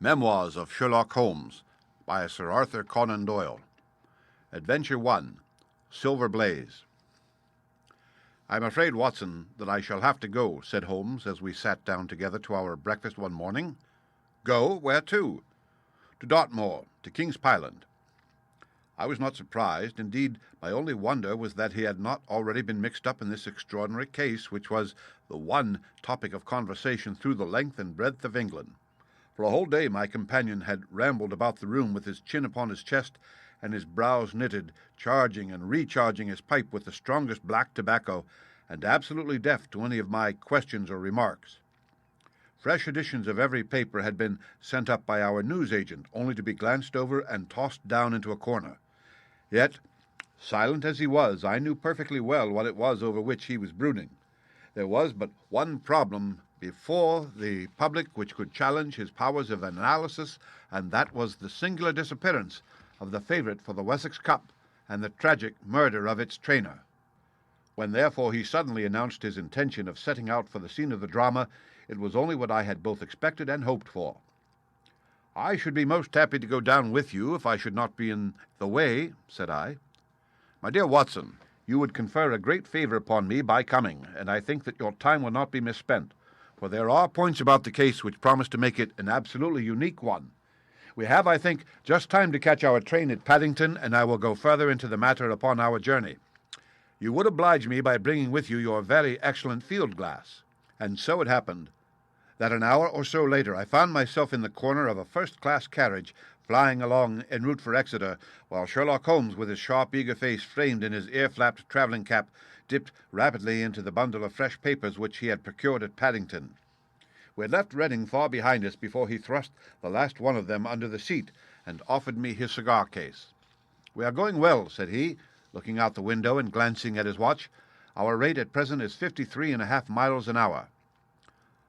Memoirs of Sherlock Holmes by Sir Arthur Conan Doyle. Adventure 1. Silver Blaze. "I'm afraid, Watson, that I shall have to go," said Holmes as we sat down together to our breakfast one morning. "Go? Where to?" "To Dartmoor, to King's Pyland." I was not surprised. Indeed, my only wonder was that he had not already been mixed up in this extraordinary case, which was the one topic of conversation through the length and breadth of England. For a whole day my companion had rambled about the room with his chin upon his chest and his brows knitted, charging and recharging his pipe with the strongest black tobacco, and absolutely deaf to any of my questions or remarks. Fresh editions of every paper had been sent up by our newsagent, only to be glanced over and tossed down into a corner. Yet, silent as he was, I knew perfectly well what it was over which he was brooding. There was but one problem before the public which could challenge his powers of analysis, and that was the singular disappearance of the favourite for the Wessex Cup and the tragic murder of its trainer. When therefore he suddenly announced his intention of setting out for the scene of the drama, it was only what I had both expected and hoped for. "I should be most happy to go down with you if I should not be in the way," said I. "My dear Watson, you would confer a great favour upon me by coming, and I think that your time will not be misspent, for there are points about the case which promise to make it an absolutely unique one. We have, I think, just time to catch our train at Paddington, and I will go further into the matter upon our journey. You would oblige me by bringing with you your very excellent field-glass." And so it happened that an hour or so later I found myself in the corner of a first-class carriage flying along en route for Exeter, while Sherlock Holmes, with his sharp, eager face framed in his ear-flapped travelling cap, dipped rapidly into the bundle of fresh papers which he had procured at Paddington. We had left Reading far behind us before he thrust the last one of them under the seat and offered me his cigar-case. "We are going well," said he, looking out the window and glancing at his watch. "Our rate at present is 53.5 miles an hour."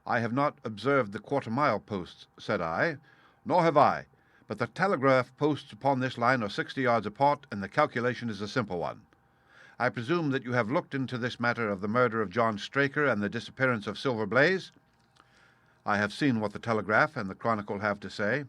"I have not observed the quarter-mile posts," said I. "Nor have I, but the telegraph posts upon this line are 60 yards apart, and the calculation is a simple one. I presume that you have looked into this matter of the murder of John Straker and the disappearance of Silver Blaze?" "I have seen what the Telegraph and the Chronicle have to say."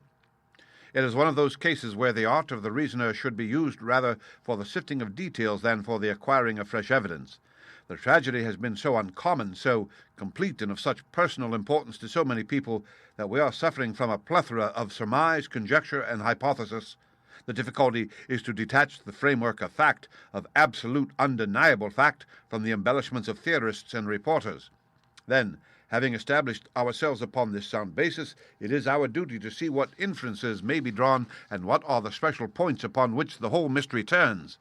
"It is one of those cases where the art of the reasoner should be used rather for the sifting of details than for the acquiring of fresh evidence. The tragedy has been so uncommon, so complete, and of such personal importance to so many people, that we are suffering from a plethora of surmise, conjecture, and hypothesis. The difficulty is to detach the framework of fact, of absolute, undeniable fact, from the embellishments of theorists and reporters. Then, having established ourselves upon this sound basis, it is our duty to see what inferences may be drawn and what are the special points upon which the whole mystery turns.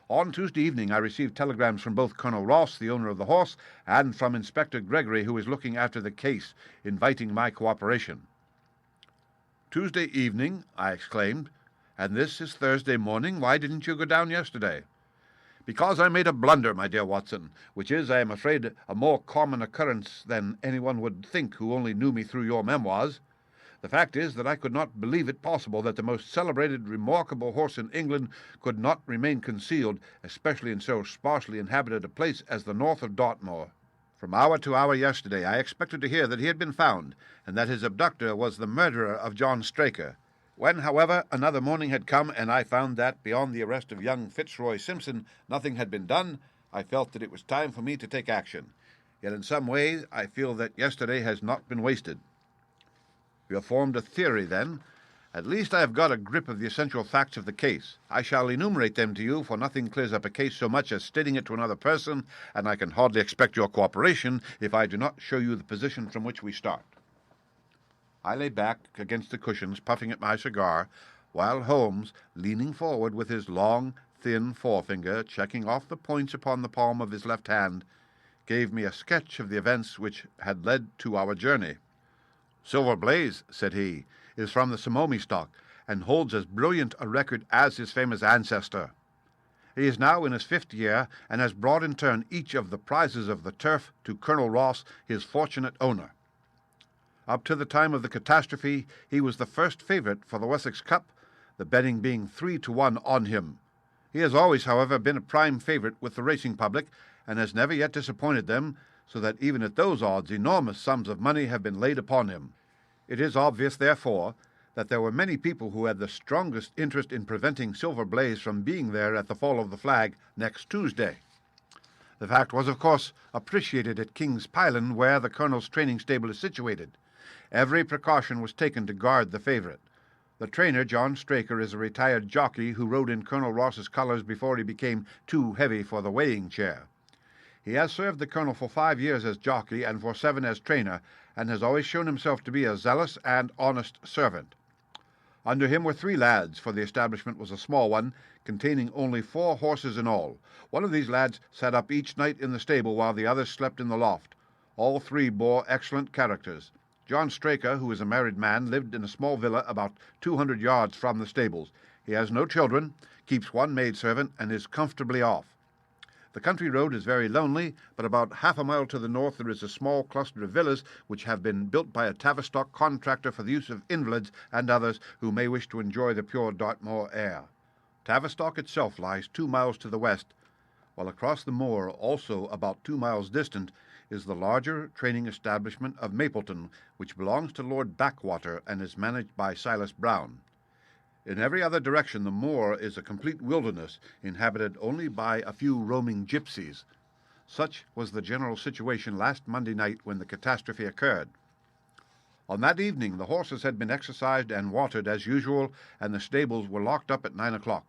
On Tuesday evening I received telegrams from both Colonel Ross, the owner of the horse, and from Inspector Gregory, who is looking after the case, inviting my cooperation." "Tuesday evening!" I exclaimed. "And this is Thursday morning. Why didn't you go down yesterday?" "Because I made a blunder, my dear Watson, which is, I am afraid, a more common occurrence than anyone would think who only knew me through your memoirs. The fact is that I could not believe it possible that the most celebrated, remarkable horse in England could not remain concealed, especially in so sparsely inhabited a place as the north of Dartmoor. From hour to hour yesterday I expected to hear that he had been found, and that his abductor was the murderer of John Straker. When, however, another morning had come, and I found that, beyond the arrest of young Fitzroy Simpson, nothing had been done, I felt that it was time for me to take action. Yet in some ways I feel that yesterday has not been wasted." "You have formed a theory, then?" "At least I have got a grip of the essential facts of the case. I shall enumerate them to you, for nothing clears up a case so much as stating it to another person, and I can hardly expect your cooperation if I do not show you the position from which we start." I lay back against the cushions, puffing at my cigar, while Holmes, leaning forward with his long, thin forefinger checking off the points upon the palm of his left hand, gave me a sketch of the events which had led to our journey. "Silver Blaze," said he, "is from the Somomi stock, and holds as brilliant a record as his famous ancestor. He is now in his 5th year, and has brought in turn each of the prizes of the turf to Colonel Ross, his fortunate owner. Up to the time of the catastrophe, he was the first favourite for the Wessex Cup, the betting being 3-1 on him. He has always, however, been a prime favourite with the racing public, and has never yet disappointed them, so that even at those odds enormous sums of money have been laid upon him. It is obvious, therefore, that there were many people who had the strongest interest in preventing Silver Blaze from being there at the fall of the flag next Tuesday. The fact was, of course, appreciated at King's Pyland, where the Colonel's training stable is situated. Every precaution was taken to guard the favourite. The trainer, John Straker, is a retired jockey who rode in Colonel Ross's colours before he became too heavy for the weighing chair. He has served the Colonel for 5 years as jockey and for 7 as trainer, and has always shown himself to be a zealous and honest servant. Under him were 3 lads, for the establishment was a small one, containing only 4 horses in all. One of these lads sat up each night in the stable while the others slept in the loft. All 3 bore excellent characters. John Straker, who is a married man, lived in a small villa about 200 yards from the stables. He has no children, keeps 1 maidservant, and is comfortably off. The country road is very lonely, but about half a mile to the north there is a small cluster of villas which have been built by a Tavistock contractor for the use of invalids and others who may wish to enjoy the pure Dartmoor air. Tavistock itself lies 2 miles to the west, while across the moor, also about 2 miles distant, is the larger training establishment of Mapleton, which belongs to Lord Backwater and is managed by Silas Brown. In every other direction the moor is a complete wilderness, inhabited only by a few roaming gypsies. Such was the general situation last Monday night when the catastrophe occurred. On that evening the horses had been exercised and watered as usual, and the stables were locked up at 9 o'clock.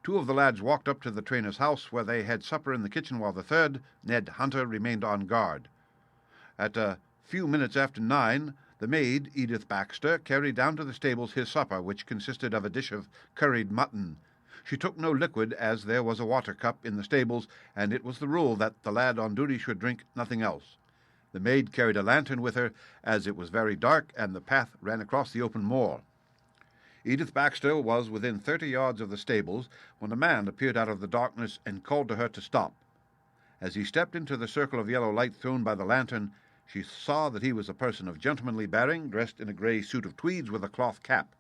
2 of the lads walked up to the trainer's house, where they had supper in the kitchen, while the third, Ned Hunter, remained on guard. At a few minutes after 9, the maid, Edith Baxter, carried down to the stables his supper, which consisted of a dish of curried mutton. She took no liquid, as there was a water cup in the stables, and it was the rule that the lad on duty should drink nothing else. The maid carried a lantern with her, as it was very dark, and the path ran across the open moor. Edith Baxter was within 30 yards of the stables when a man appeared out of the darkness and called to her to stop. As he stepped into the circle of yellow light thrown by the lantern, she saw that he was a person of gentlemanly bearing, dressed in a grey suit of tweeds with a cloth cap.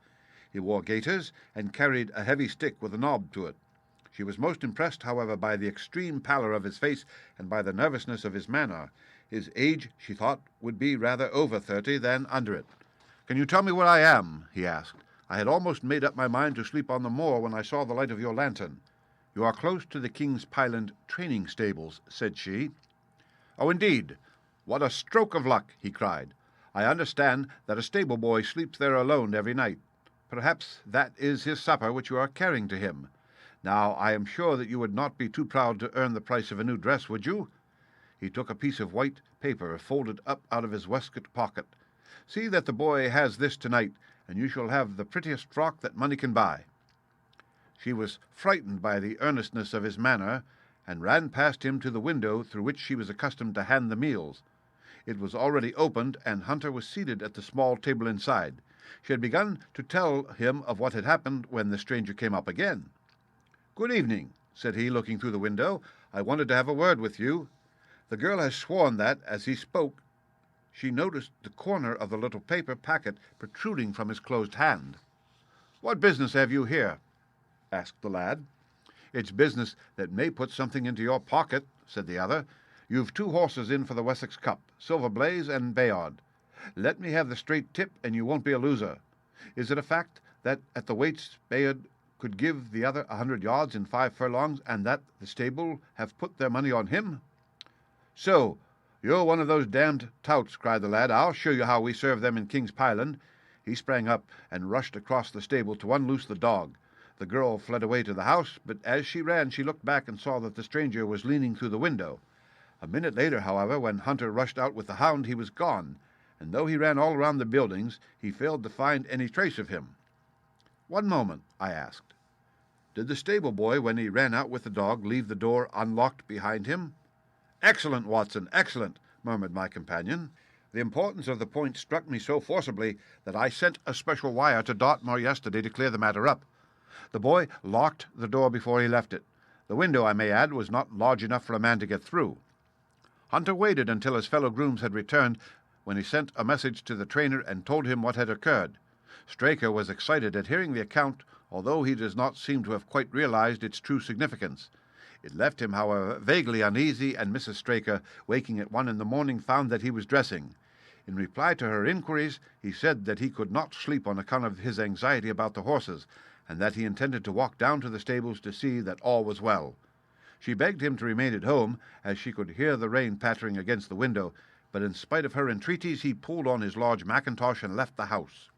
He wore gaiters and carried a heavy stick with a knob to it. She was most impressed, however, by the extreme pallor of his face and by the nervousness of his manner. His age, she thought, would be rather over 30 than under it. "Can you tell me where I am?" he asked. "I had almost made up my mind to sleep on the moor when I saw the light of your lantern." "You are close to the King's Pyland training stables," said she. "Oh, indeed! What a stroke of luck!" he cried. "I understand that a stable boy sleeps there alone every night. Perhaps that is his supper which you are carrying to him. Now, I am sure that you would not be too proud to earn the price of a new dress, would you?" He took a piece of white paper folded up out of his waistcoat pocket. "See that the boy has this tonight, and you shall have the prettiest frock that money can buy." She was frightened by the earnestness of his manner, and ran past him to the window through which she was accustomed to hand the meals. It was already opened, and Hunter was seated at the small table inside. She had begun to tell him of what had happened when the stranger came up again. "Good evening," said he, looking through the window. "I wanted to have a word with you." The girl has sworn that, as he spoke, she noticed the corner of the little paper packet protruding from his closed hand. "What business have you here?" asked the lad. "It's business that may put something into your pocket," said the other. "You've 2 horses in for the Wessex Cup, Silver Blaze and Bayard. Let me have the straight tip, and you won't be a loser. Is it a fact that at the weights Bayard could give the other 100 yards in 5 furlongs, and that the stable have put their money on him?" "So, you're one of those damned touts," cried the lad. "I'll show you how we serve them in King's Pyland." He sprang up and rushed across the stable to unloose the dog. The girl fled away to the house, but as she ran she looked back and saw that the stranger was leaning through the window. A minute later, however, when Hunter rushed out with the hound, he was gone, and though he ran all around the buildings, he failed to find any trace of him. "One moment," I asked. "Did the stable boy, when he ran out with the dog, leave the door unlocked behind him?" "Excellent, Watson, excellent," murmured my companion. "The importance of the point struck me so forcibly that I sent a special wire to Dartmoor yesterday to clear the matter up. The boy locked the door before he left it. The window, I may add, was not large enough for a man to get through." Hunter waited until his fellow grooms had returned, when he sent a message to the trainer and told him what had occurred. Straker was excited at hearing the account, although he does not seem to have quite realized its true significance. It left him, however, vaguely uneasy, and Mrs. Straker, waking at 1 in the morning, found that he was dressing. In reply to her inquiries, he said that he could not sleep on account of his anxiety about the horses, and that he intended to walk down to the stables to see that all was well. She begged him to remain at home, as she could hear the rain pattering against the window, but in spite of her entreaties he pulled on his large mackintosh and left the house.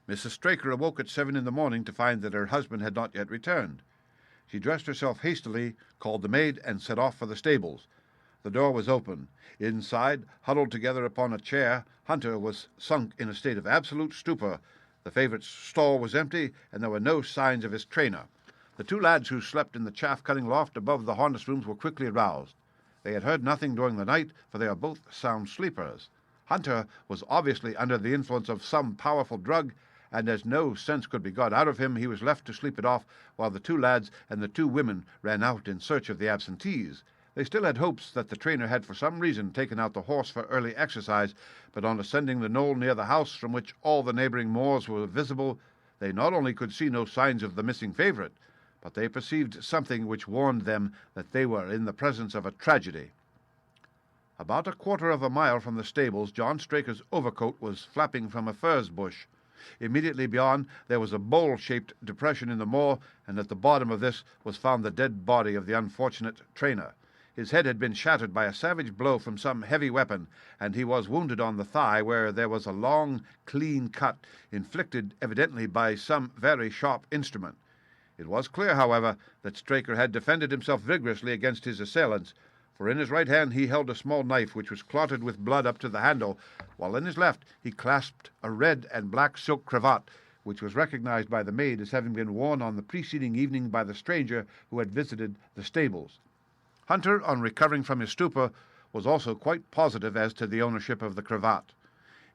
Mrs. Straker awoke at 7 in the morning to find that her husband had not yet returned. She dressed herself hastily, called the maid, and set off for the stables. The door was open. Inside, huddled together upon a chair, Hunter was sunk in a state of absolute stupor. The favourite's stall was empty, and there were no signs of his trainer. The two lads who slept in the chaff-cutting loft above the harness rooms were quickly aroused. They had heard nothing during the night, for they are both sound sleepers. Hunter was obviously under the influence of some powerful drug, and as no sense could be got out of him, he was left to sleep it off, while the two lads and the two women ran out in search of the absentees. They still had hopes that the trainer had for some reason taken out the horse for early exercise, but on ascending the knoll near the house, from which all the neighbouring moors were visible, they not only could see no signs of the missing favourite, but they perceived something which warned them that they were in the presence of a tragedy. About a quarter of a mile from the stables, John Straker's overcoat was flapping from a furze bush. Immediately beyond there was a bowl-shaped depression in the moor, and at the bottom of this was found the dead body of the unfortunate trainer. His head had been shattered by a savage blow from some heavy weapon, and he was wounded on the thigh, where there was a long, clean cut, inflicted evidently by some very sharp instrument. It was clear, however, that Straker had defended himself vigorously against his assailants, for in his right hand he held a small knife which was clotted with blood up to the handle, while in his left he clasped a red and black silk cravat, which was recognized by the maid as having been worn on the preceding evening by the stranger who had visited the stables. Hunter, on recovering from his stupor, was also quite positive as to the ownership of the cravat.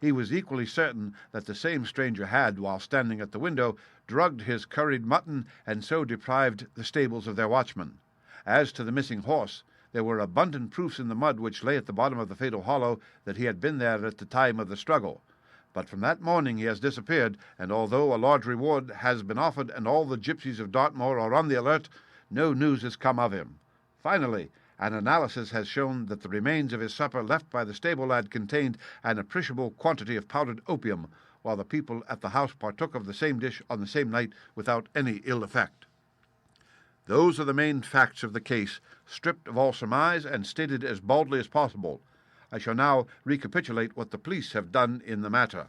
He was equally certain that the same stranger had, while standing at the window, drugged his curried mutton and so deprived the stables of their watchman. As to the missing horse, there were abundant proofs in the mud which lay at the bottom of the fatal hollow that he had been there at the time of the struggle. But from that morning he has disappeared, and although a large reward has been offered and all the gypsies of Dartmoor are on the alert, no news has come of him. Finally, an analysis has shown that the remains of his supper left by the stable lad contained an appreciable quantity of powdered opium, while the people at the house partook of the same dish on the same night without any ill effect. Those are the main facts of the case, stripped of all surmise and stated as baldly as possible. I shall now recapitulate what the police have done in the matter.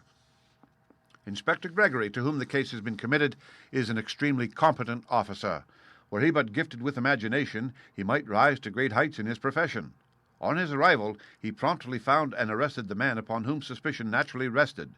Inspector Gregory, to whom the case has been committed, is an extremely competent officer. Were he but gifted with imagination, he might rise to great heights in his profession. On his arrival, he promptly found and arrested the man upon whom suspicion naturally rested.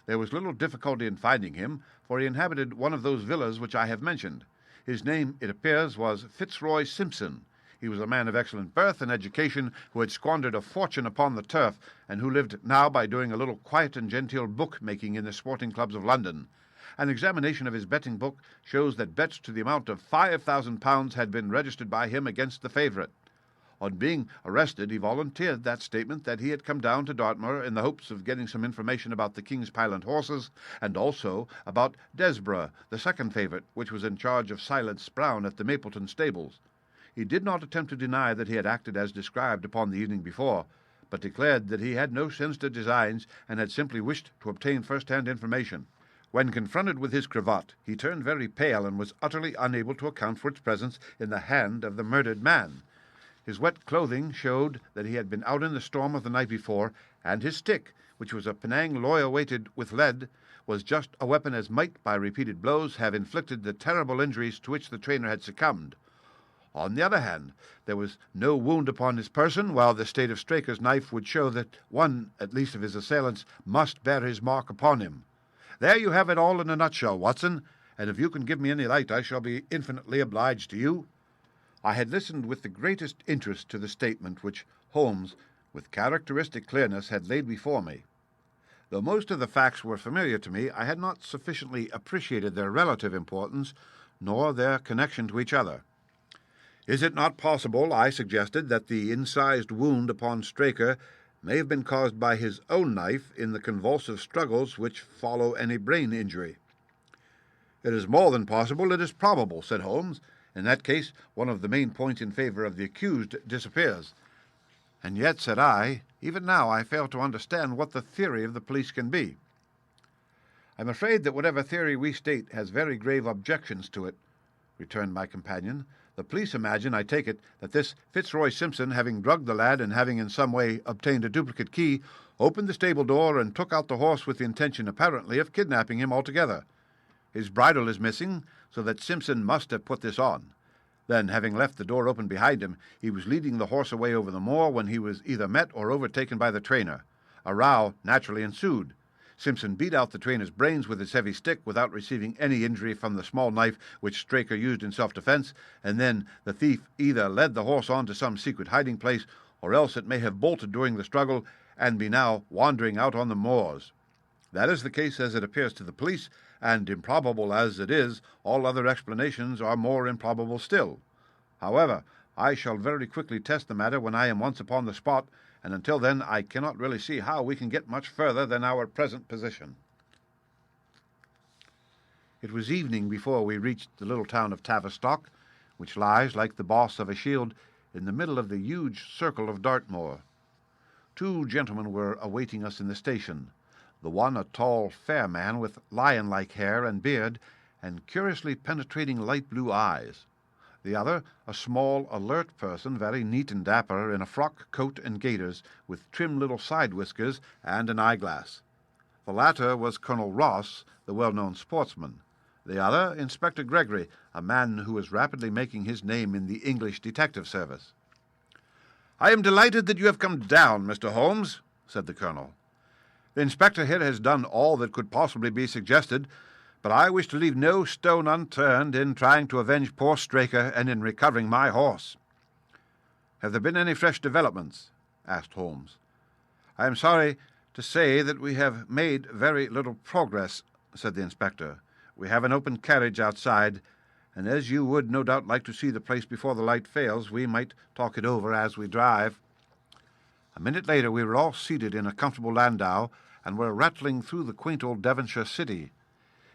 There was little difficulty in finding him, for he inhabited one of those villas which I have mentioned. His name, it appears, was Fitzroy Simpson. He was a man of excellent birth and education, who had squandered a fortune upon the turf, and who lived now by doing a little quiet and genteel book-making in the sporting clubs of London. An examination of his betting book shows that bets to the amount of £5,000 had been registered by him against the favourite. On being arrested, he volunteered that statement that he had come down to Dartmoor in the hopes of getting some information about the King's Pyland horses, and also about Desborough, the second favourite, which was in charge of Silence Brown at the Mapleton stables. He did not attempt to deny that he had acted as described upon the evening before, but declared that he had no sinister designs and had simply wished to obtain first-hand information. When confronted with his cravat, he turned very pale and was utterly unable to account for its presence in the hand of the murdered man. His wet clothing showed that he had been out in the storm of the night before, and his stick, which was a Penang lawyer weighted with lead, was just a weapon as might, by repeated blows, have inflicted the terrible injuries to which the trainer had succumbed. On the other hand, there was no wound upon his person, while the state of Straker's knife would show that one, at least, of his assailants must bear his mark upon him. There you have it all in a nutshell, Watson, and if you can give me any light, I shall be infinitely obliged to you. I had listened with the greatest interest to the statement which Holmes, with characteristic clearness, had laid before me. Though most of the facts were familiar to me, I had not sufficiently appreciated their relative importance, nor their connection to each other. Is it not possible, I suggested, that the incised wound upon Straker may have been caused by his own knife in the convulsive struggles which follow any brain injury? It is more than possible, it is probable, said Holmes. In that case, one of the main points in favour of the accused disappears. And yet, said I, Even now I fail to understand what the theory of the police can be. I'm afraid that whatever theory we state has very grave objections to it, returned my companion. The police imagine, I take it, that this Fitzroy Simpson, having drugged the lad and having in some way obtained a duplicate key, opened the stable door and took out the horse with the intention, apparently, of kidnapping him altogether. His bridle is missing, so that Simpson must have put this on. Then, having left the door open behind him, he was leading the horse away over the moor when he was either met or overtaken by the trainer. A row naturally ensued. Simpson beat out the trainer's brains with his heavy stick without receiving any injury from the small knife which Straker used in self-defense, and then the thief either led the horse on to some secret hiding place, or else it may have bolted during the struggle and be now wandering out on the moors. That is the case as it appears to the police, and improbable as it is, all other explanations are more improbable still. However, I shall very quickly test the matter when I am once upon the spot, and until then I cannot really see how we can get much further than our present position. It was evening before we reached the little town of Tavistock, which lies, like the boss of a shield, in the middle of the huge circle of Dartmoor. Two gentlemen were awaiting us in the station, the one a tall, fair man with lion-like hair and beard and curiously penetrating light blue eyes. The other, a small, alert person, very neat and dapper, in a frock coat and gaiters, with trim little side whiskers and an eyeglass. The latter was Colonel Ross, the well-known sportsman. The other, Inspector Gregory, a man who was rapidly making his name in the English detective service. "I am delighted that you have come down, Mr. Holmes," said the colonel. "The inspector here has done all that could possibly be suggested, but I wish to leave no stone unturned in trying to avenge poor Straker and in recovering my horse." "Have there been any fresh developments?" asked Holmes. "I am sorry to say that we have made very little progress," said the inspector. "We have an open carriage outside, and as you would no doubt like to see the place before the light fails, we might talk it over as we drive." A minute later we were all seated in a comfortable landau and were rattling through the quaint old Devonshire city.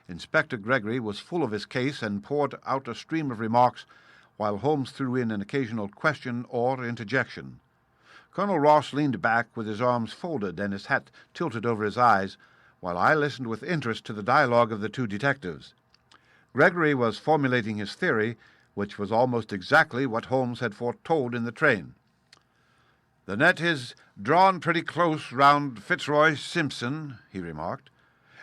Inspector Gregory was full of his case and poured out a stream of remarks, while Holmes threw in an occasional question or interjection. Colonel Ross leaned back with his arms folded and his hat tilted over his eyes, while I listened with interest to the dialogue of the two detectives. Gregory was formulating his theory, which was almost exactly what Holmes had foretold in the train. "The net is drawn pretty close round Fitzroy Simpson," he remarked,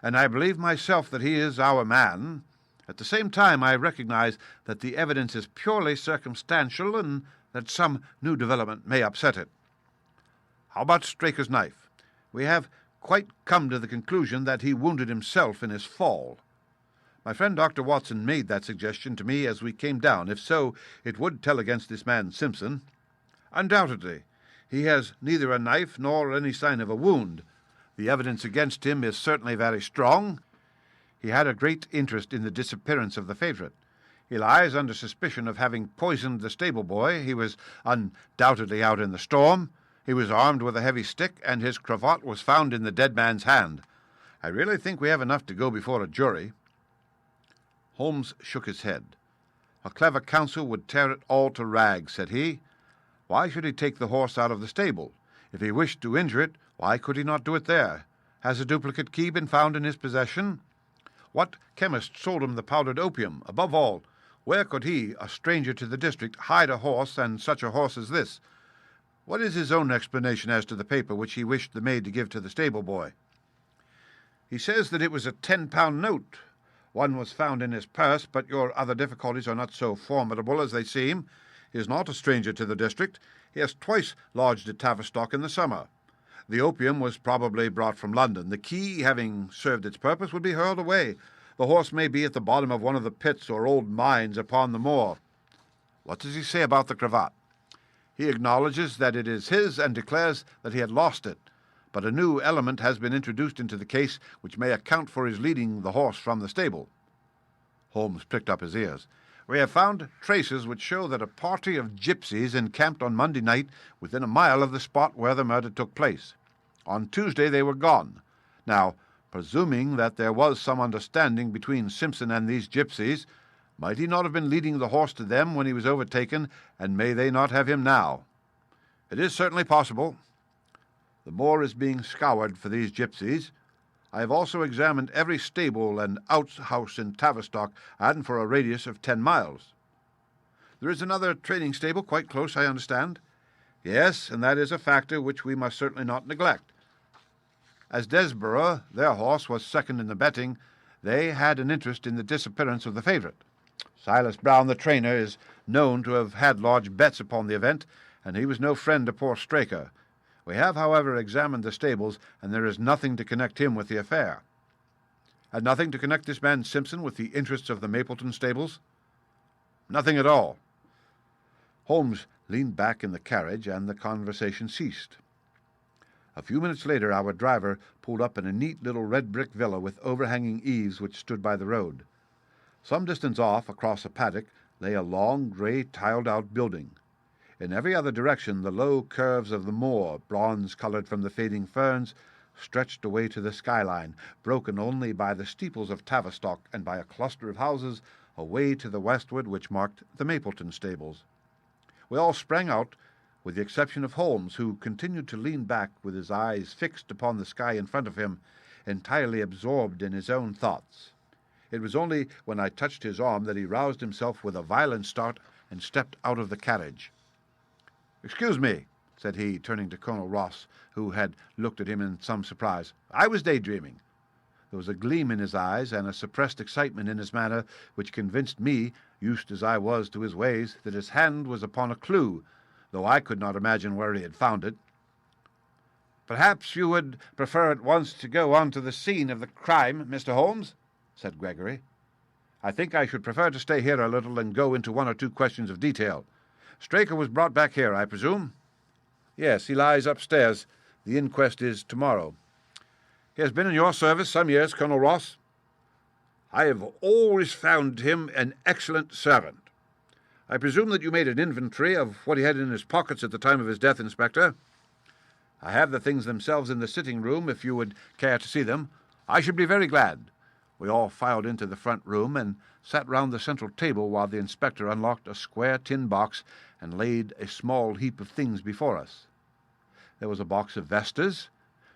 "and I believe myself that he is our man. At the same time I recognize that the evidence is purely circumstantial and that some new development may upset it. How about Straker's knife? We have quite come to the conclusion that he wounded himself in his fall. My friend Dr. Watson made that suggestion to me as we came down. If so, it would tell against this man Simpson. Undoubtedly. He has neither a knife nor any sign of a wound. The evidence against him is certainly very strong. He had a great interest in the disappearance of the favourite. He lies under suspicion of having poisoned the stable boy. He was undoubtedly out in the storm. He was armed with a heavy stick, and his cravat was found in the dead man's hand. I really think we have enough to go before a jury." Holmes shook his head. "A clever counsel would tear it all to rags," said he. "Why should he take the horse out of the stable? If he wished to injure it, why could he not do it there? Has a duplicate key been found in his possession? What chemist sold him the powdered opium? Above all, where could he, a stranger to the district, hide a horse, and such a horse as this? What is his own explanation as to the paper which he wished the maid to give to the stable boy?" "He says that it was a £10 note. One was found in his purse, but your other difficulties are not so formidable as they seem. He is not a stranger to the district. He has twice lodged at Tavistock in the summer. The opium was probably brought from London. The key, having served its purpose, would be hurled away. The horse may be at the bottom of one of the pits or old mines upon the moor." "What does he say about the cravat?" "He acknowledges that it is his and declares that he had lost it. But a new element has been introduced into the case which may account for his leading the horse from the stable." Holmes pricked up his ears. "We have found traces which show that a party of gypsies encamped on Monday night within a mile of the spot where the murder took place. On Tuesday they were gone. Now, presuming that there was some understanding between Simpson and these gypsies, might he not have been leading the horse to them when he was overtaken, and may they not have him now?" "It is certainly possible." The moor is being scoured for these gypsies. I have also examined every stable and outhouse in Tavistock, and for a radius of 10 miles. There is another training stable quite close, I understand. Yes, and that is a factor which we must certainly not neglect. As Desborough, their horse, was second in the betting, they had an interest in the disappearance of the favourite. Silas Brown, the trainer, is known to have had large bets upon the event, and he was no friend to poor Straker. We have, however, examined the stables, and there is nothing to connect him with the affair. And nothing to connect this man Simpson with the interests of the Mapleton stables? Nothing at all. Holmes leaned back in the carriage, and the conversation ceased. A few minutes later our driver pulled up in a neat little red-brick villa with overhanging eaves which stood by the road. Some distance off, across a paddock, lay a long, grey, tiled-out building. In every other direction the low curves of the moor, bronze-coloured from the fading ferns, stretched away to the skyline, broken only by the steeples of Tavistock and by a cluster of houses away to the westward which marked the Mapleton stables. We all sprang out, with the exception of Holmes, who continued to lean back with his eyes fixed upon the sky in front of him, entirely absorbed in his own thoughts. It was only when I touched his arm that he roused himself with a violent start and stepped out of the carriage. "Excuse me," said he, turning to Colonel Ross, who had looked at him in some surprise. "I was daydreaming." There was a gleam in his eyes and a suppressed excitement in his manner which convinced me, used as I was to his ways, that his hand was upon a clue, though I could not imagine where he had found it. "Perhaps you would prefer at once to go on to the scene of the crime, Mr. Holmes?" said Gregory. "I think I should prefer to stay here a little and go into one or two questions of detail. Straker was brought back here, I presume?" "Yes, he lies upstairs. The inquest is tomorrow." "He has been in your service some years, Colonel Ross?" "I have always found him an excellent servant. I presume that you made an inventory of what he had in his pockets at the time of his death, Inspector?" "I have the things themselves in the sitting-room, if you would care to see them." "I should be very glad." We all filed into the front room and sat round the central table while the inspector unlocked a square tin box and laid a small heap of things before us. There was a box of vestas,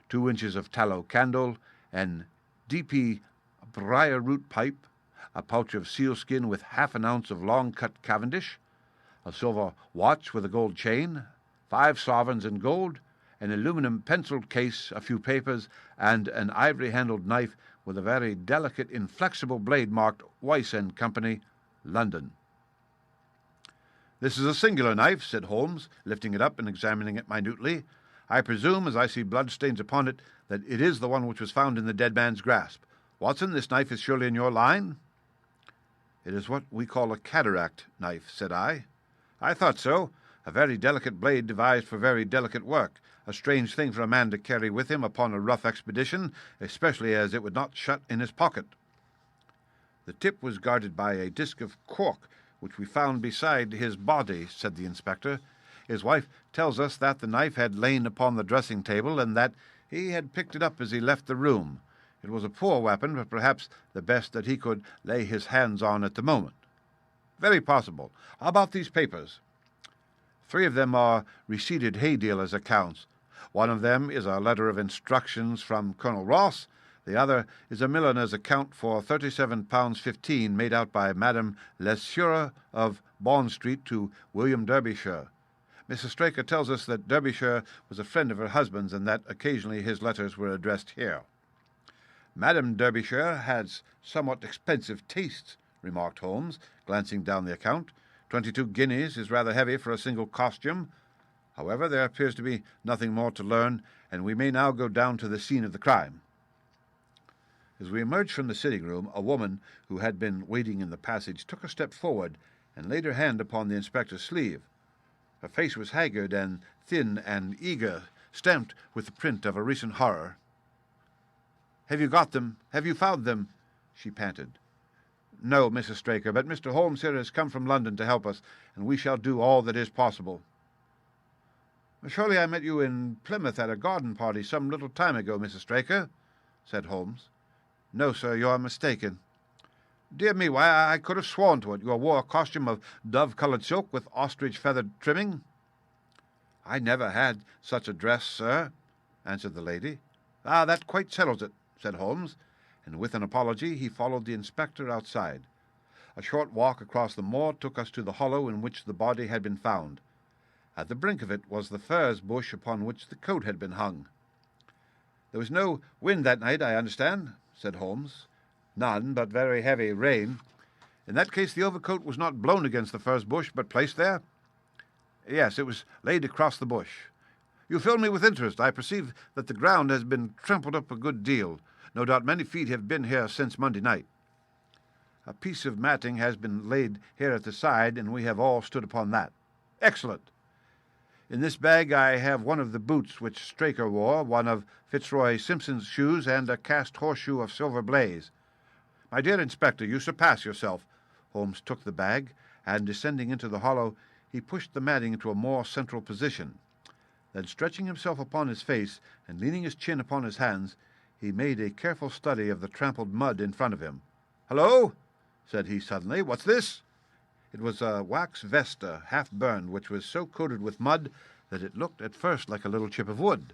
2 inches of tallow candle, an D.P. briar-root pipe, a pouch of sealskin with half an ounce of long-cut Cavendish, a silver watch with a gold chain, 5 sovereigns in gold, an aluminum penciled case, a few papers, and an ivory-handled knife with a very delicate, inflexible blade marked Weiss and Company, London. "This is a singular knife," said Holmes, lifting it up and examining it minutely. "I presume, as I see blood-stains upon it, that it is the one which was found in the dead man's grasp. Watson, this knife is surely in your line?" "It is what we call a cataract knife," said I. "I thought so. A very delicate blade devised for very delicate work. A strange thing for a man to carry with him upon a rough expedition, especially as it would not shut in his pocket." "The tip was guarded by a disc of cork, which we found beside his body," said the inspector. "His wife tells us that the knife had lain upon the dressing-table, and that he had picked it up as he left the room. It was a poor weapon, but perhaps the best that he could lay his hands on at the moment." "Very possible. How about these papers?" 3 of them are receipted hay dealers' accounts. One of them is a letter of instructions from Colonel Ross. The other is a milliner's account for £37.15 made out by Madame Lesure of Bond Street to William Derbyshire. Mrs. Straker tells us that Derbyshire was a friend of her husband's, and that occasionally his letters were addressed here. "Madame Derbyshire has somewhat expensive tastes," remarked Holmes, glancing down the account. 22 guineas is rather heavy for a single costume. However, there appears to be nothing more to learn, and we may now go down to the scene of the crime. As we emerged from the sitting-room, a woman who had been waiting in the passage took a step forward and laid her hand upon the inspector's sleeve. Her face was haggard and thin and eager, stamped with the print of a recent horror. "Have you got them? Have you found them?" she panted. "No, Mrs. Straker, but Mr. Holmes here has come from London to help us, and we shall do all that is possible." "Surely I met you in Plymouth at a garden party some little time ago, Mrs. Straker," said Holmes. "No, sir, you are mistaken." "Dear me, why, I could have sworn to it. You wore a costume of dove-coloured silk with ostrich-feathered trimming." "I never had such a dress, sir." answered the lady. "Ah, that quite settles it," said Holmes, and with an apology he followed the inspector outside. A short walk across the moor took us to the hollow in which the body had been found. At the brink of it was the furze bush upon which the coat had been hung. "There was no wind that night, I understand," said Holmes. "None, but very heavy rain. In that case the overcoat was not blown against the furze bush, but placed there?" "Yes, it was laid across the bush. You fill me with interest. I perceive that the ground has been trampled up a good deal. No doubt many feet have been here since Monday night." "A piece of matting has been laid here at the side, and we have all stood upon that." "Excellent. In this bag I have one of the boots which Straker wore, one of Fitzroy Simpson's shoes, and a cast horseshoe of silver blaze." "My dear Inspector, you surpass yourself." Holmes took the bag, and descending into the hollow, he pushed the matting into a more central position. Then, stretching himself upon his face and leaning his chin upon his hands, he made a careful study of the trampled mud in front of him. "Hello!" said he suddenly. "What's this?" It was a wax vesta, half burned, which was so coated with mud that it looked at first like a little chip of wood.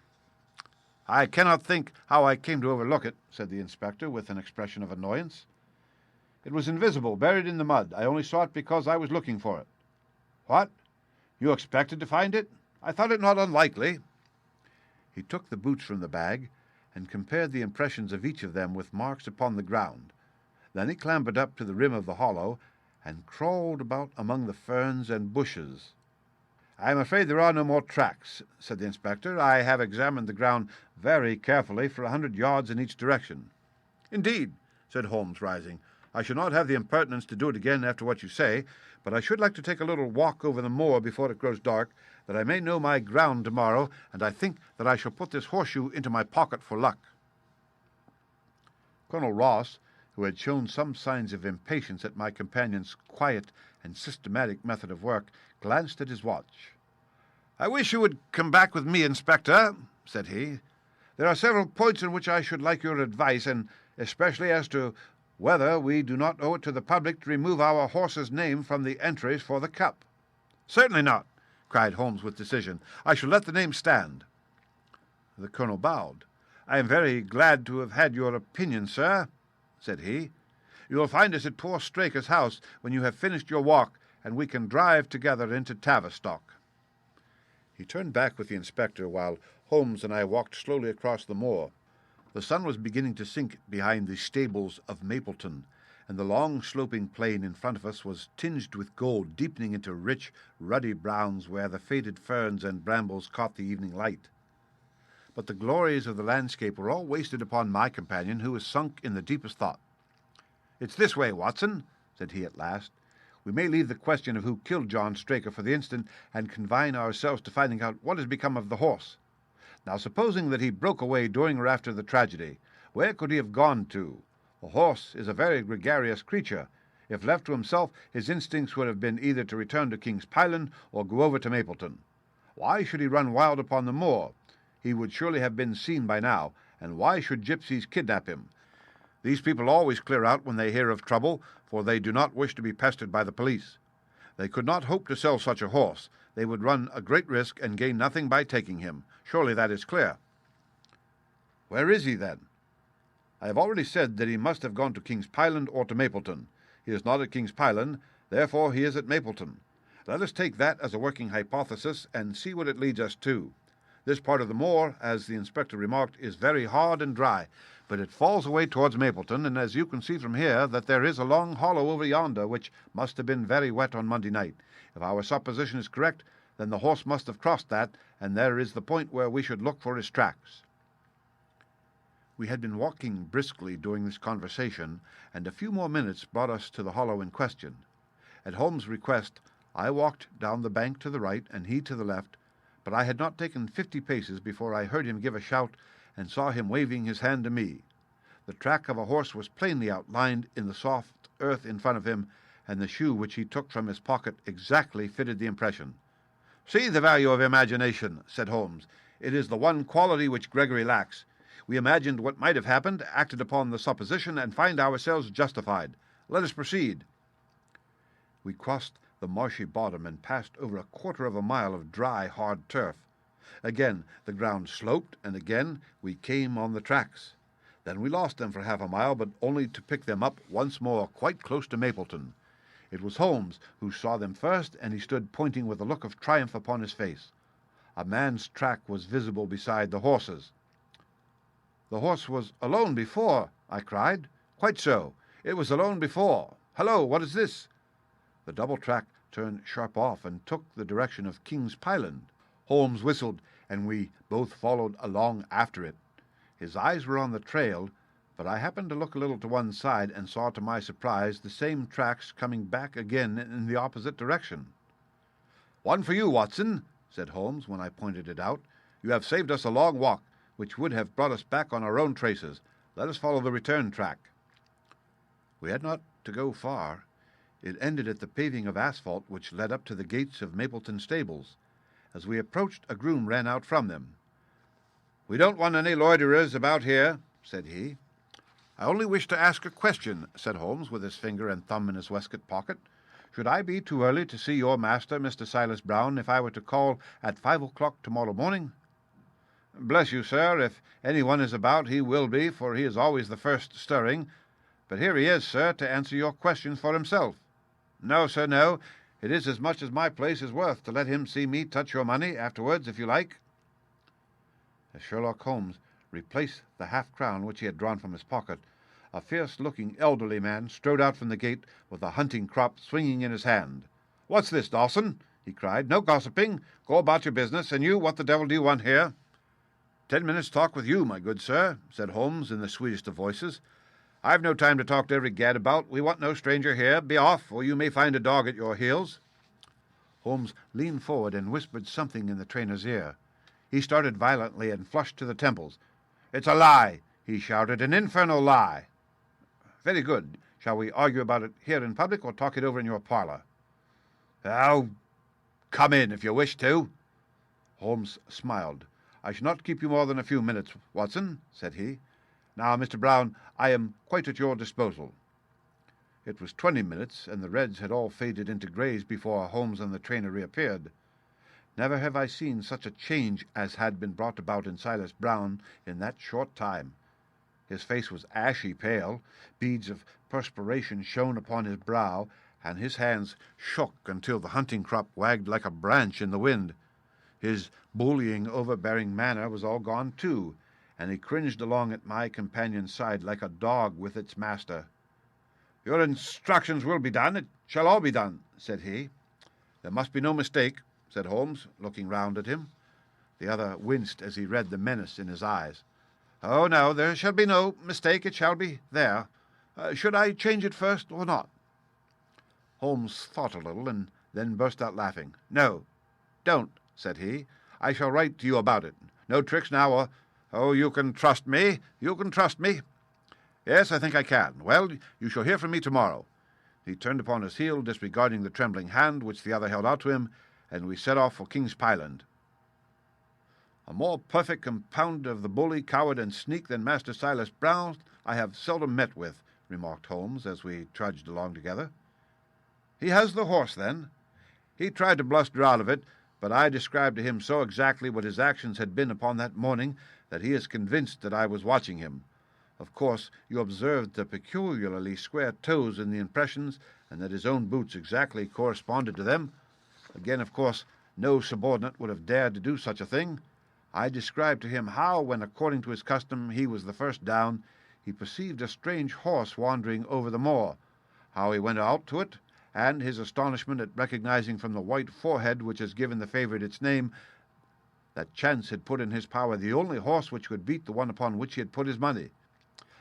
"I cannot think how I came to overlook it," said the inspector, with an expression of annoyance. "It was invisible, buried in the mud. I only saw it because I was looking for it." "What? You expected to find it? I thought it not unlikely." He took the boots from the bag and compared the impressions of each of them with marks upon the ground. Then he clambered up to the rim of the hollow and crawled about among the ferns and bushes. "I am afraid there are no more tracks," said the inspector. "I have examined the ground very carefully for 100 yards in each direction." "Indeed," said Holmes, rising. "I shall not have the impertinence to do it again after what you say, but I should like to take a little walk over the moor before it grows dark, that I may know my ground tomorrow, and I think that I shall put this horseshoe into my pocket for luck." Colonel Ross, who had shown some signs of impatience at my companion's quiet and systematic method of work, glanced at his watch. "I wish you would come back with me, Inspector," said he. "There are several points in which I should like your advice, and especially as to whether we do not owe it to the public to remove our horse's name from the entries for the cup." "Certainly not," cried Holmes with decision. "I shall let the name stand." The colonel bowed. "I am very glad to have had your opinion, sir," said he. "You will find us at poor Straker's house when you have finished your walk, and we can drive together into Tavistock." He turned back with the inspector, while Holmes and I walked slowly across the moor. The sun was beginning to sink behind the stables of Mapleton, and the long sloping plain in front of us was tinged with gold, deepening into rich, ruddy browns where the faded ferns and brambles caught the evening light. But the glories of the landscape were all wasted upon my companion, who was sunk in the deepest thought. "It's this way, Watson," said he at last. "We may leave the question of who killed John Straker for the instant, and confine ourselves to finding out what has become of the horse. Now, supposing that he broke away during or after the tragedy, where could he have gone to? A horse is a very gregarious creature. If left to himself, his instincts would have been either to return to King's Pyland or go over to Mapleton. Why should he run wild upon the moor? He would surely have been seen by now, and why should gypsies kidnap him? These people always clear out when they hear of trouble, for they do not wish to be pestered by the police. They could not hope to sell such a horse. They would run a great risk and gain nothing by taking him. Surely that is clear." "Where is he, then?" "I have already said that he must have gone to King's Pyland or to Mapleton. He is not at King's Pyland, therefore he is at Mapleton. Let us take that as a working hypothesis and see what it leads us to. This part of the moor, as the inspector remarked, is very hard and dry, but it falls away towards Mapleton, and as you can see from here that there is a long hollow over yonder which must have been very wet on Monday night. If our supposition is correct, then the horse must have crossed that, and there is the point where we should look for his tracks." We had been walking briskly during this conversation, and a few more minutes brought us to the hollow in question. At Holmes' request, I walked down the bank to the right and he to the left, but I had not taken 50 paces before I heard him give a shout and saw him waving his hand to me. The track of a horse was plainly outlined in the soft earth in front of him, and the shoe which he took from his pocket exactly fitted the impression. "See the value of imagination," said Holmes. "It is the one quality which Gregory lacks. We imagined what might have happened, acted upon the supposition, and find ourselves justified. Let us proceed." We crossed the marshy bottom and passed over a quarter of a mile of dry, hard turf. Again the ground sloped, and again we came on the tracks. Then we lost them for half a mile, but only to pick them up once more quite close to Mapleton. It was Holmes who saw them first, and he stood pointing with a look of triumph upon his face. A man's track was visible beside the horse's. "The horse was alone before," I cried. "Quite so. It was alone before. Hullo, what is this?" The double track turned sharp off and took the direction of King's Pyland. Holmes whistled, and we both followed along after it. His eyes were on the trail, but I happened to look a little to one side and saw to my surprise the same tracks coming back again in the opposite direction. "One for you, Watson," said Holmes when I pointed it out. "You have saved us a long walk, which would have brought us back on our own traces. Let us follow the return track." We had not to go far. It ended at the paving of asphalt which led up to the gates of Mapleton stables. As we approached, a groom ran out from them. "We don't want any loiterers about here," said he. "I only wish to ask a question," said Holmes, with his finger and thumb in his waistcoat pocket. "Should I be too early to see your master, Mr. Silas Brown, if I were to call at 5 o'clock tomorrow morning?" "Bless you, sir, if any one is about, he will be, for he is always the first stirring. But here he is, sir, to answer your questions for himself." "No, sir, no. It is as much as my place is worth to let him see me touch your money afterwards, if you like." As Sherlock Holmes replaced the half-crown which he had drawn from his pocket, a fierce-looking elderly man strode out from the gate with a hunting crop swinging in his hand. "What's this, Dawson?" he cried. "No gossiping. Go about your business. And you, what the devil do you want here?" "10 minutes' talk with you, my good sir," said Holmes in the sweetest of voices. "I've no time to talk to every gadabout. We want no stranger here. Be off, or you may find a dog at your heels." Holmes leaned forward and whispered something in the trainer's ear. He started violently and flushed to the temples. "It's a lie," he shouted, "an infernal lie." "Very good. Shall we argue about it here in public, or talk it over in your parlour?" "Oh, come in if you wish to." Holmes smiled. "I shall not keep you more than a few minutes, Watson," said he. "Now, Mr. Brown, I am quite at your disposal." It was 20 minutes, and the reds had all faded into greys before Holmes and the trainer reappeared. Never have I seen such a change as had been brought about in Silas Brown in that short time. His face was ashy pale, beads of perspiration shone upon his brow, and his hands shook until the hunting crop wagged like a branch in the wind. His bullying, overbearing manner was all gone too, and he cringed along at my companion's side like a dog with its master. "Your instructions will be done. It shall all be done," said he. "There must be no mistake," said Holmes, looking round at him. The other winced as he read the menace in his eyes. "Oh, no, there shall be no mistake. It shall be there. Should I change it first or not?" Holmes thought a little, and then burst out laughing. "No, don't," said he. "I shall write to you about it. No tricks now, or... Oh, you can trust me. You can trust me." "Yes, I think I can. Well, you shall hear from me tomorrow." He turned upon his heel, disregarding the trembling hand which the other held out to him, and we set off for King's Pyland. "A more perfect compounder of the bully, coward, and sneak than Master Silas Brown I have seldom met with," remarked Holmes as we trudged along together. "He has the horse, then?" "He tried to bluster out of it, but I described to him so exactly what his actions had been upon that morning that he is convinced that I was watching him. Of course, you observed the peculiarly square toes in the impressions, and that his own boots exactly corresponded to them. Again, of course, no subordinate would have dared to do such a thing. I described to him how, when according to his custom he was the first down, he perceived a strange horse wandering over the moor, how he went out to it, and his astonishment at recognizing from the white forehead which has given the favourite its name that chance had put in his power the only horse which could beat the one upon which he had put his money.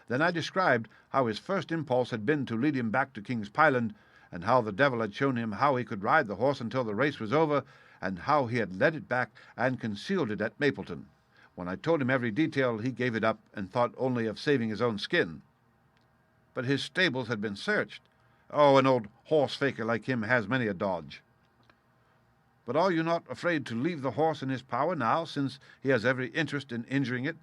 Then I described how his first impulse had been to lead him back to King's Pyland, and how the devil had shown him how he could ride the horse until the race was over, and how he had led it back and concealed it at Mapleton. When I told him every detail, he gave it up and thought only of saving his own skin. But his stables had been searched. Oh, an old horse-faker like him has many a dodge." "But are you not afraid to leave the horse in his power now, since he has every interest in injuring it?"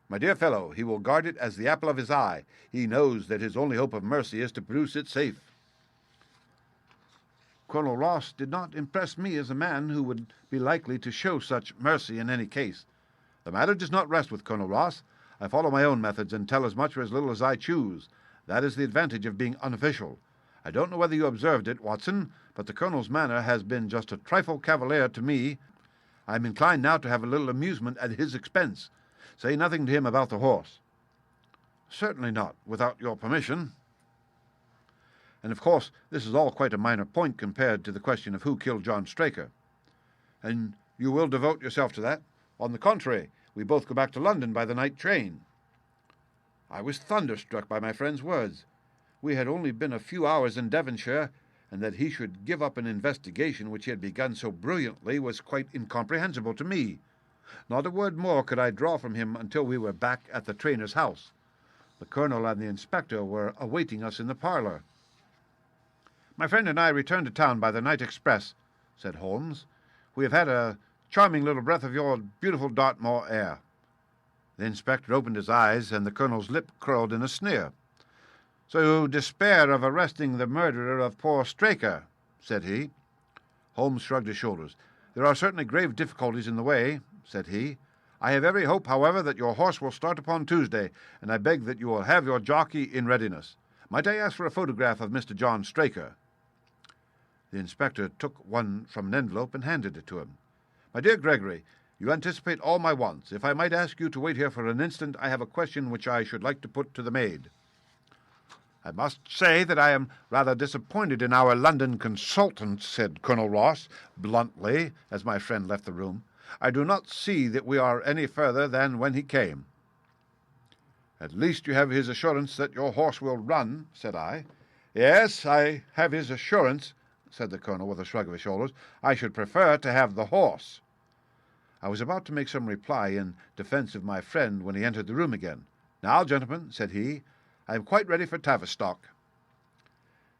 "My dear fellow, he will guard it as the apple of his eye. He knows that his only hope of mercy is to produce it safe." Colonel Ross did not impress me as a man who would be likely to show such mercy in any case. The matter does not rest with Colonel Ross. I follow my own methods and tell as much or as little as I choose. That is the advantage of being unofficial. I don't know whether you observed it, Watson, but the Colonel's manner has been just a trifle cavalier to me. I am inclined now to have a little amusement at his expense. Say nothing to him about the horse." "Certainly not, without your permission." "And of course this is all quite a minor point compared to the question of who killed John Straker." "And you will devote yourself to that?" "On the contrary, we both go back to London by the night train." I was thunderstruck by my friend's words. We had only been a few hours in Devonshire, and that he should give up an investigation which he had begun so brilliantly was quite incomprehensible to me. Not a word more could I draw from him until we were back at the trainer's house. The Colonel and the Inspector were awaiting us in the parlour. "My friend and I returned to town by the night express," said Holmes. "We have had a charming little breath of your beautiful Dartmoor air." The Inspector opened his eyes, and the Colonel's lip curled in a sneer. "So you despair of arresting the murderer of poor Straker?" said he. Holmes shrugged his shoulders. "There are certainly grave difficulties in the way," said he. "I have every hope, however, that your horse will start upon Tuesday, and I beg that you will have your jockey in readiness. Might I ask for a photograph of Mr. John Straker?" The Inspector took one from an envelope and handed it to him. "My dear Gregory, you anticipate all my wants. If I might ask you to wait here for an instant, I have a question which I should like to put to the maid." "I must say that I am rather disappointed in our London consultant," said Colonel Ross bluntly, as my friend left the room. "I do not see that we are any further than when he came." "At least you have his assurance that your horse will run," said I. "Yes, I have his assurance," said the Colonel with a shrug of his shoulders. "I should prefer to have the horse." I was about to make some reply in defence of my friend when he entered the room again. "Now, gentlemen," said he, "I am quite ready for Tavistock."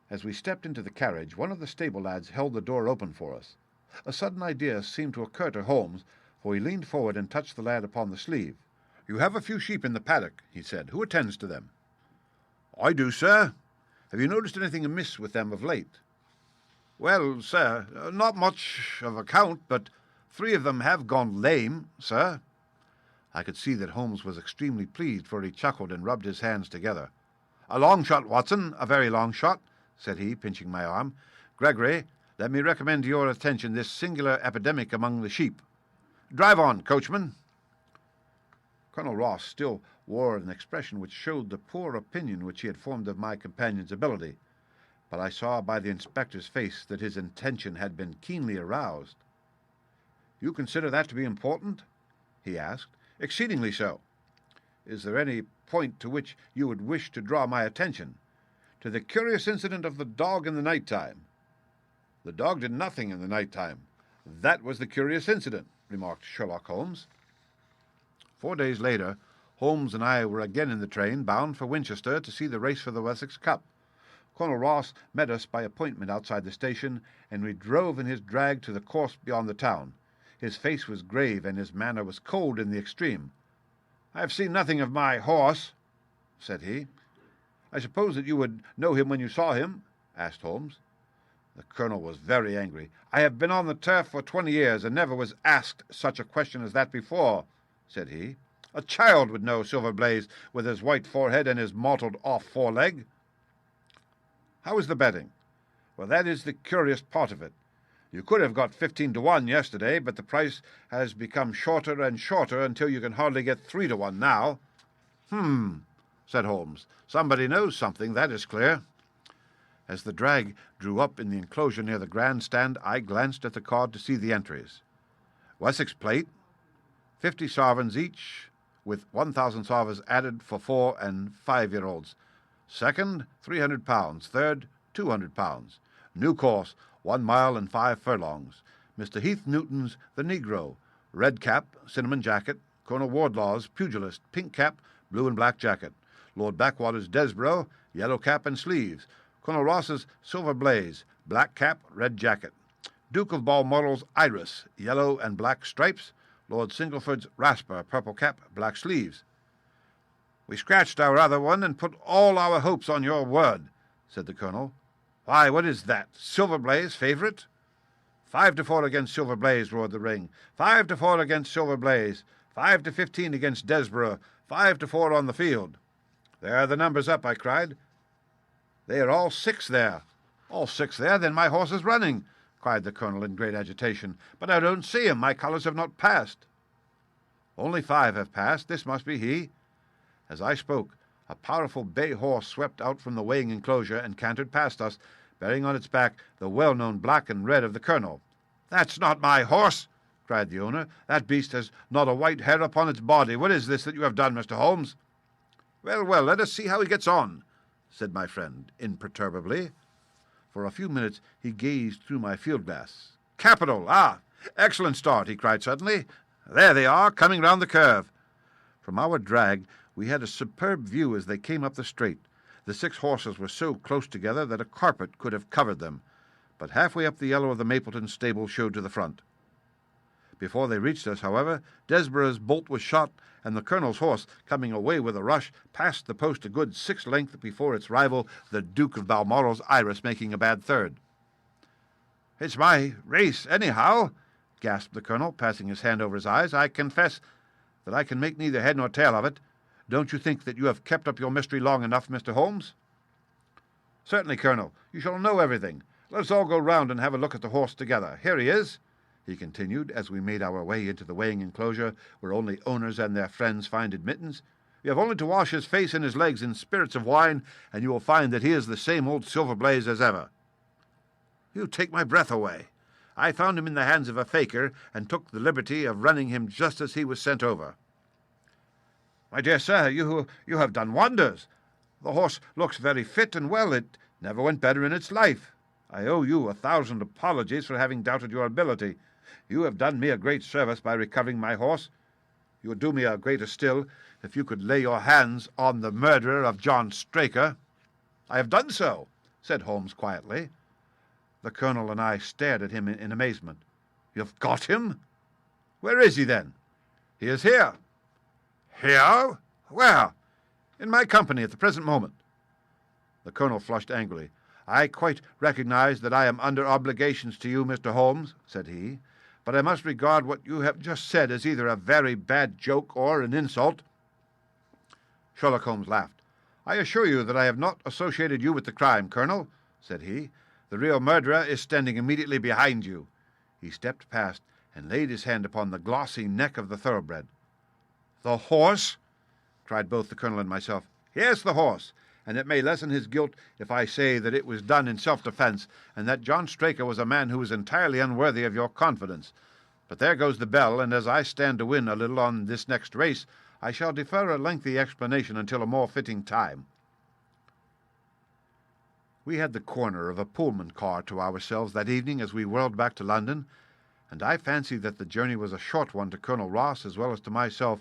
As we stepped into the carriage, one of the stable lads held the door open for us. A sudden idea seemed to occur to Holmes, for he leaned forward and touched the lad upon the sleeve. "You have a few sheep in the paddock," he said. "Who attends to them?" "I do, sir." "Have you noticed anything amiss with them of late?" "Well, sir, not much of account, but 3 of them have gone lame, sir." I could see that Holmes was extremely pleased, for he chuckled and rubbed his hands together. "A long shot, Watson, a very long shot," said he, pinching my arm. "Gregory, let me recommend to your attention this singular epidemic among the sheep. Drive on, coachman." Colonel Ross still wore an expression which showed the poor opinion which he had formed of my companion's ability, but I saw by the inspector's face that his intention had been keenly aroused. "You consider that to be important?" he asked. "Exceedingly so." "Is there any point to which you would wish to draw my attention?" "To the curious incident of the dog in the night time." "The dog did nothing in the night time. That was the curious incident," remarked Sherlock Holmes. 4 days later, Holmes and I were again in the train, bound for Winchester to see the race for the Wessex Cup. Colonel Ross met us by appointment outside the station, and we drove in his drag to the course beyond the town. His face was grave, and his manner was cold in the extreme. "I have seen nothing of my horse," said he. "I suppose that you would know him when you saw him?" asked Holmes. The Colonel was very angry. "I have been on the turf for 20 years, and never was asked such a question as that before," said he. "A child would know Silver Blaze, with his white forehead and his mottled off foreleg." "How is the betting?" "Well, that is the curious part of it. You could have got 15 to 1 yesterday, but the price has become shorter and shorter until you can hardly get 3 to 1 now." Said Holmes. "Somebody knows something, that is clear." As the drag drew up in the enclosure near the grandstand, I glanced at the card to see the entries. Wessex plate, 50 sovereigns each, with 1,000 sovereigns added for 4 and 5-year-olds. Second, £300. Third, £200. New course, 1 mile and 5 furlongs. Mr. Heath Newton's The Negro. Red cap, cinnamon jacket. Colonel Wardlaw's Pugilist, pink cap, blue and black jacket. Lord Backwater's Desborough, yellow cap and sleeves. Colonel Ross's Silver Blaze, black cap, red jacket. Duke of Balmoral's Iris, yellow and black stripes. Lord Singleford's Rasper, purple cap, black sleeves. "We scratched our other one and put all our hopes on your word," said the Colonel. Why, what is that? Silver Blaze favourite? 5-4 against Silver Blaze, roared the ring. 5-4 against Silver Blaze. 5-15 against Desborough. 5-4 on the field. There are the numbers up, I cried. They are all 6 there. All 6 there? Then my horse is running, cried the colonel in great agitation. But I don't see him. My colours have not passed. Only 5 have passed. This must be he. As I spoke, a powerful bay horse swept out from the weighing enclosure and cantered past us, bearing on its back the well-known black and red of the colonel. "That's not my horse," cried the owner. "That beast has not a white hair upon its body. What is this that you have done, Mr. Holmes?" "Well, well, let us see how he gets on," said my friend imperturbably. For a few minutes he gazed through my field-glass. "Capital! Ah, excellent start," he cried suddenly. "There they are, coming round the curve." From our drag we had a superb view as they came up the straight. The 6 horses were so close together that a carpet could have covered them, but halfway up the yellow of the Mapleton stable showed to the front. Before they reached us, however, Desborough's bolt was shot, and the colonel's horse, coming away with a rush, passed the post a good 6 lengths before its rival, the Duke of Balmoral's Iris, making a bad third. "It's my race, anyhow," gasped the colonel, passing his hand over his eyes. "I confess that I can make neither head nor tail of it. Don't you think that you have kept up your mystery long enough, Mr. Holmes?" "Certainly, Colonel. You shall know everything. Let us all go round and have a look at the horse together. Here he is," he continued, as we made our way into the weighing enclosure, where only owners and their friends find admittance. "You have only to wash his face and his legs in spirits of wine, and you will find that he is the same old Silver Blaze as ever." "You take my breath away. I found him in the hands of a faker, and took the liberty of running him just as he was sent over." "My dear sir, you have done wonders. The horse looks very fit and well. It never went better in its life. I owe you 1,000 apologies for having doubted your ability. You have done me a great service by recovering my horse. You would do me a greater still if you could lay your hands on the murderer of John Straker." "I have done so," said Holmes quietly. The colonel and I stared at him in amazement. "You've got him? Where is he, then?" "He is here." "Here? Where?" "In my company at the present moment." The colonel flushed angrily. "I quite recognize that I am under obligations to you, Mr. Holmes," said he, "but I must regard what you have just said as either a very bad joke or an insult." Sherlock Holmes laughed. "I assure you that I have not associated you with the crime, Colonel," said he. "The real murderer is standing immediately behind you." He stepped past and laid his hand upon the glossy neck of the thoroughbred. "The horse?" cried both the colonel and myself. "Yes, the horse, and it may lessen his guilt if I say that it was done in self-defence, and that John Straker was a man who was entirely unworthy of your confidence. But there goes the bell, and as I stand to win a little on this next race, I shall defer a lengthy explanation until a more fitting time." We had the corner of a Pullman car to ourselves that evening as we whirled back to London, and I fancy that the journey was a short one to Colonel Ross as well as to myself,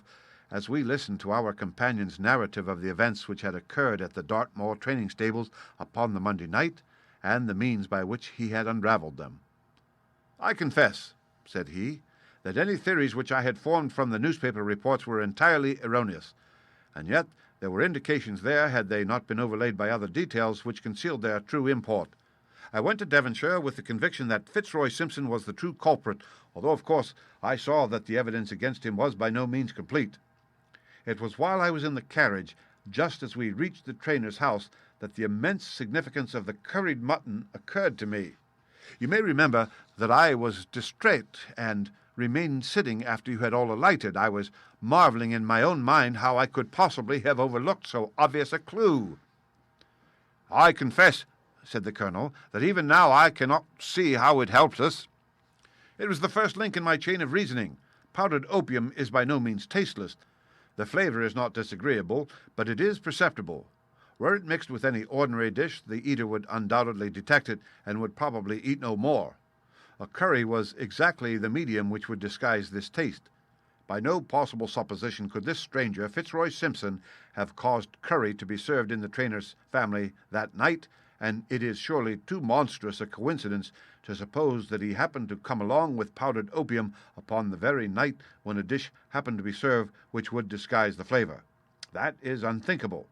as we listened to our companion's narrative of the events which had occurred at the Dartmoor training stables upon the Monday night, and the means by which he had unravelled them. "I confess," said he, "that any theories which I had formed from the newspaper reports were entirely erroneous, and yet there were indications there, had they not been overlaid by other details, which concealed their true import. I went to Devonshire with the conviction that Fitzroy Simpson was the true culprit, although, of course, I saw that the evidence against him was by no means complete. It was while I was in the carriage, just as we reached the trainer's house, that the immense significance of the curried mutton occurred to me. You may remember that I was distrait, and remained sitting after you had all alighted. I was marvelling in my own mind how I could possibly have overlooked so obvious a clue. "I confess," said the colonel, "that even now I cannot see how it helps us. It was the first link in my chain of reasoning. Powdered opium is by no means tasteless. The flavour is not disagreeable, but it is perceptible. Were it mixed with any ordinary dish, the eater would undoubtedly detect it, and would probably eat no more. A curry was exactly the medium which would disguise this taste. By no possible supposition could this stranger, Fitzroy Simpson, have caused curry to be served in the trainer's family that night, and it is surely too monstrous a coincidence to suppose that he happened to come along with powdered opium upon the very night when a dish happened to be served which would disguise the flavour. That is unthinkable.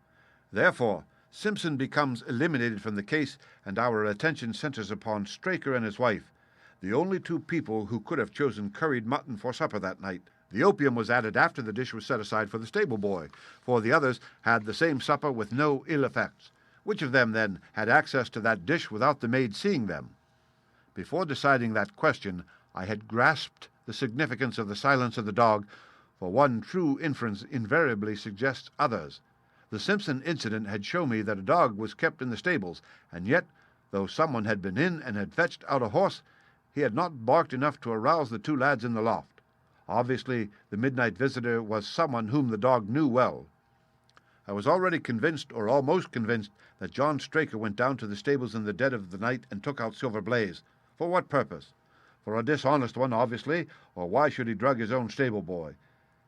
Therefore, Simpson becomes eliminated from the case, and our attention centers upon Straker and his wife, the only two people who could have chosen curried mutton for supper that night. The opium was added after the dish was set aside for the stable boy, for the others had the same supper with no ill effects. Which of them, then, had access to that dish without the maid seeing them? Before deciding that question, I had grasped the significance of the silence of the dog, for one true inference invariably suggests others. The Simpson incident had shown me that a dog was kept in the stables, and yet, though someone had been in and had fetched out a horse, he had not barked enough to arouse the two lads in the loft. Obviously, the midnight visitor was someone whom the dog knew well. I was already convinced, or almost convinced, that John Straker went down to the stables in the dead of the night and took out Silver Blaze. For what purpose? For a dishonest one, obviously, or why should he drug his own stable boy?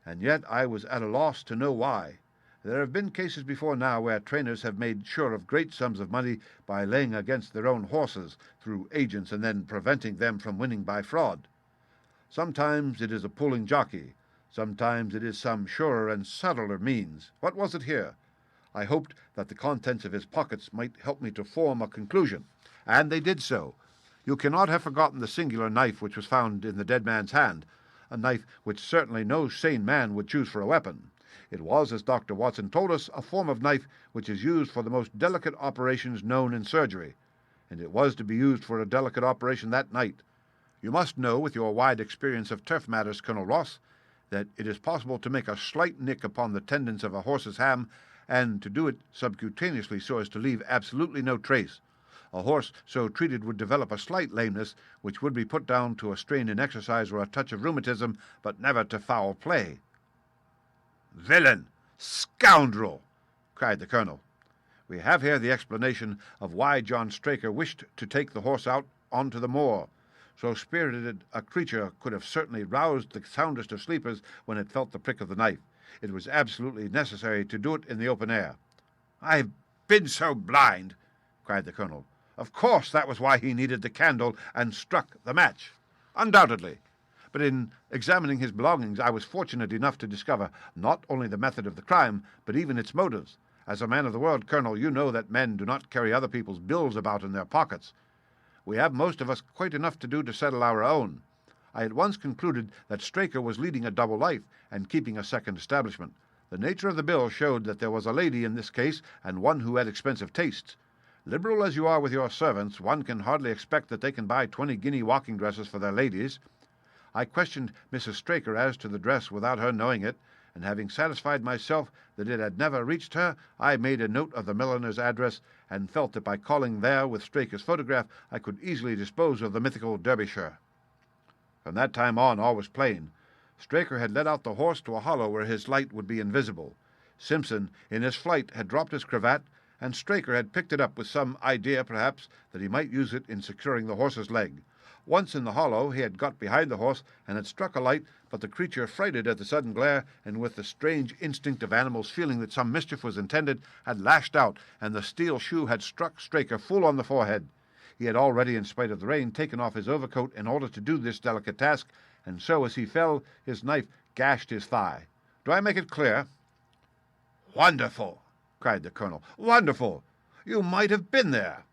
And yet I was at a loss to know why. There have been cases before now where trainers have made sure of great sums of money by laying against their own horses through agents and then preventing them from winning by fraud. Sometimes it is a pulling jockey. Sometimes it is some surer and subtler means. What was it here? I hoped that the contents of his pockets might help me to form a conclusion, and they did so. You cannot have forgotten the singular knife which was found in the dead man's hand, a knife which certainly no sane man would choose for a weapon. It was, as Dr. Watson told us, a form of knife which is used for the most delicate operations known in surgery, and it was to be used for a delicate operation that night. You must know, with your wide experience of turf matters, Colonel Ross, that it is possible to make a slight nick upon the tendons of a horse's ham, and to do it subcutaneously so as to leave absolutely no trace. A horse so treated would develop a slight lameness, which would be put down to a strain in exercise or a touch of rheumatism, but never to foul play. "Villain! Scoundrel!" cried the colonel. We have here the explanation of why John Straker wished to take the horse out onto the moor. So spirited a creature could have certainly roused the soundest of sleepers when it felt the prick of the knife. It was absolutely necessary to do it in the open air. "I've been so blind!" cried the colonel. "Of course that was why he needed the candle and struck the match." "Undoubtedly. But in examining his belongings, I was fortunate enough to discover not only the method of the crime, but even its motives. As a man of the world, Colonel, you know that men do not carry other people's bills about in their pockets. We have most of us quite enough to do to settle our own. I at once concluded that Straker was leading a double life and keeping a second establishment. The nature of the bill showed that there was a lady in this case, and one who had expensive tastes. Liberal as you are with your servants, one can hardly expect that they can buy 20-guinea walking dresses for their ladies. I questioned Mrs. Straker as to the dress without her knowing it, and having satisfied myself that it had never reached her, I made a note of the milliner's address, and felt that by calling there with Straker's photograph I could easily dispose of the mythical Derbyshire. From that time on all was plain. Straker had led out the horse to a hollow where his light would be invisible. Simpson, in his flight, had dropped his cravat, and Straker had picked it up with some idea, perhaps, that he might use it in securing the horse's leg. Once in the hollow, he had got behind the horse and had struck a light, but the creature, frighted at the sudden glare, and with the strange instinct of animals feeling that some mischief was intended, had lashed out, and the steel shoe had struck Straker full on the forehead. He had already, in spite of the rain, taken off his overcoat in order to do this delicate task, and so, as he fell, his knife gashed his thigh. Do I make it clear? "Wonderful!" cried the colonel. "Wonderful! You might have been there."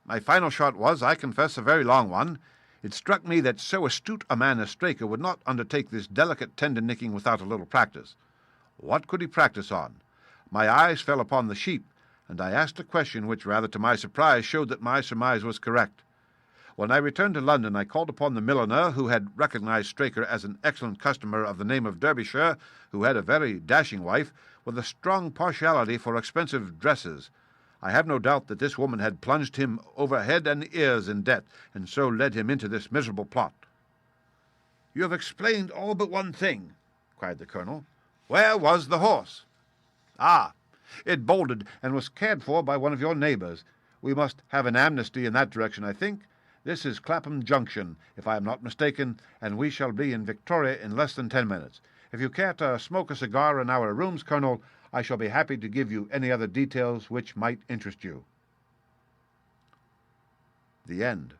My final shot was, I confess, a very long one. It struck me that so astute a man as Straker would not undertake this delicate tendon-nicking without a little practice. What could he practice on? My eyes fell upon the sheep, and I asked a question which, rather to my surprise, showed that my surmise was correct. When I returned to London, I called upon the milliner, who had recognized Straker as an excellent customer of the name of Derbyshire, who had a very dashing wife, with a strong partiality for expensive dresses. I have no doubt that this woman had plunged him over head and ears in debt, and so led him into this miserable plot. "You have explained all but one thing," cried the colonel. "Where was the horse?" "Ah, it bolted and was cared for by one of your neighbours. We must have an amnesty in that direction, I think. This is Clapham Junction, if I am not mistaken, and we shall be in Victoria in less than 10 minutes. If you care to smoke a cigar in our rooms, Colonel, I shall be happy to give you any other details which might interest you." The end.